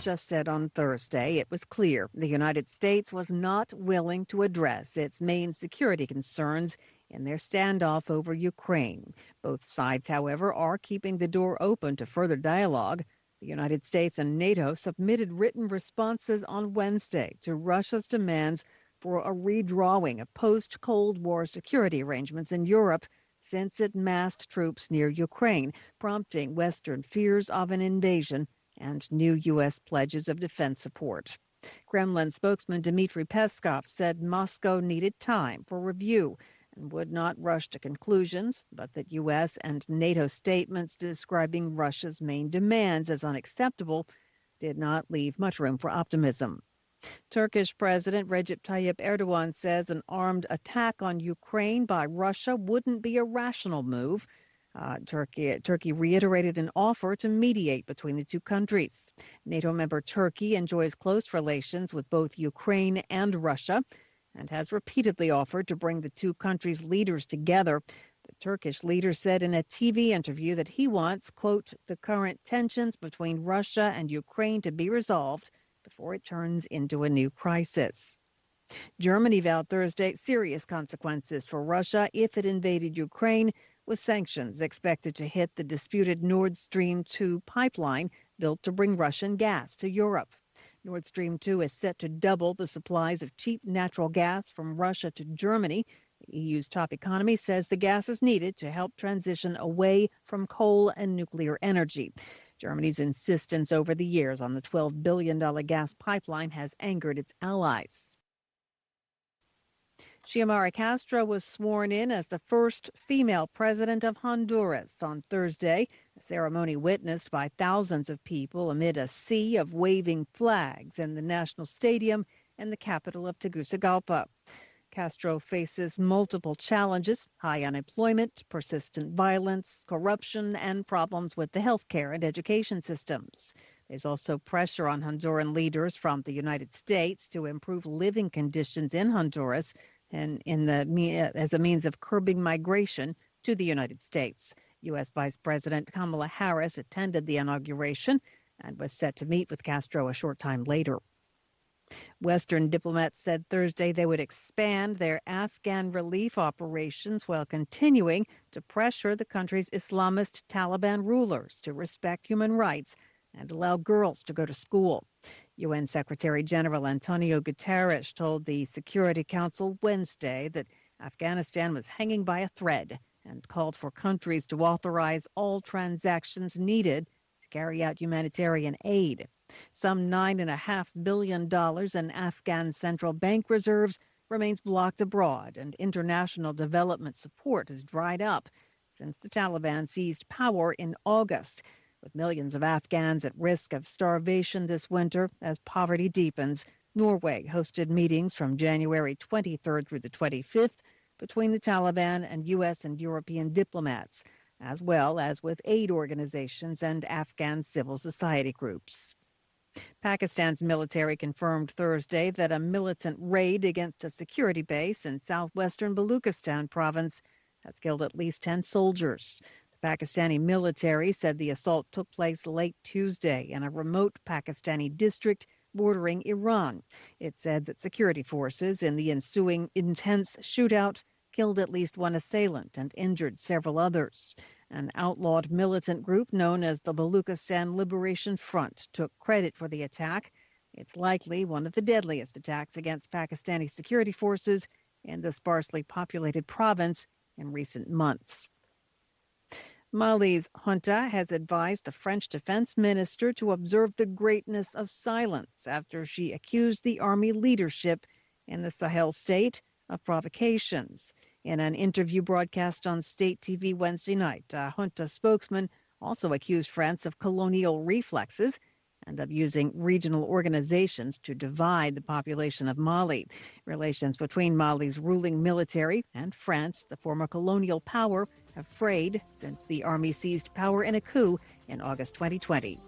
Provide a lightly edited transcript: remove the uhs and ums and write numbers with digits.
Russia said on Thursday it was clear the United States was not willing to address its main security concerns in their standoff over Ukraine. Both sides, however, are keeping the door open to further dialogue. The United States and NATO submitted written responses on Wednesday to Russia's demands for a redrawing of post-Cold War security arrangements in Europe since it massed troops near Ukraine, prompting Western fears of an invasion and new U.S. pledges of defense support. Kremlin spokesman Dmitry Peskov said Moscow needed time for review and would not rush to conclusions, but that U.S. and NATO statements describing Russia's main demands as unacceptable did not leave much room for optimism. Turkish President Recep Tayyip Erdogan says an armed attack on Ukraine by Russia wouldn't be a rational move. Turkey reiterated an offer to mediate between the two countries. NATO member Turkey enjoys close relations with both Ukraine and Russia and has repeatedly offered to bring the two countries' leaders together. The Turkish leader said in a TV interview that he wants, quote, the current tensions between Russia and Ukraine to be resolved before it turns into a new crisis. Germany vowed Thursday serious consequences for Russia if it invaded Ukraine, with sanctions expected to hit the disputed Nord Stream 2 pipeline built to bring Russian gas to Europe. Nord Stream 2 is set to double the supplies of cheap natural gas from Russia to Germany. The EU's top economy says the gas is needed to help transition away from coal and nuclear energy. Germany's insistence over the years on the $12 billion gas pipeline has angered its allies. Xiomara Castro was sworn in as the first female president of Honduras on Thursday, a ceremony witnessed by thousands of people amid a sea of waving flags in the national stadium in the capital of Tegucigalpa. Castro faces multiple challenges: high unemployment, persistent violence, corruption, and problems with the healthcare and education systems. There's also pressure on Honduran leaders from the United States to improve living conditions in Honduras and as a means of curbing migration to the United States. U.S. Vice President Kamala Harris attended the inauguration and was set to meet with Castro a short time later. Western diplomats said Thursday they would expand their Afghan relief operations while continuing to pressure the country's Islamist Taliban rulers to respect human rights and allow girls to go to school. UN Secretary General Antonio Guterres told the Security Council Wednesday that Afghanistan was hanging by a thread and called for countries to authorize all transactions needed to carry out humanitarian aid. Some $9.5 billion in Afghan central bank reserves remains blocked abroad, and international development support has dried up since the Taliban seized power in August, with millions of Afghans at risk of starvation this winter as poverty deepens. Norway hosted meetings from January 23rd through the 25th between the Taliban and U.S. and European diplomats, as well as with aid organizations and Afghan civil society groups. Pakistan's military confirmed Thursday that a militant raid against a security base in southwestern Baluchistan province has killed at least 10 soldiers. The Pakistani military said the assault took place late Tuesday in a remote Pakistani district bordering Iran. It said that security forces in the ensuing intense shootout killed at least one assailant and injured several others. An outlawed militant group known as the Baluchistan Liberation Front took credit for the attack. It's likely one of the deadliest attacks against Pakistani security forces in the sparsely populated province in recent months. Mali's junta has advised the French defense minister to observe the greatness of silence after she accused the army leadership in the Sahel state of provocations. In an interview broadcast on state TV Wednesday night, a junta spokesman also accused France of colonial reflexes and of using regional organizations to divide the population of Mali. Relations between Mali's ruling military and France, the former colonial power, have frayed since the army seized power in a coup in August 2020.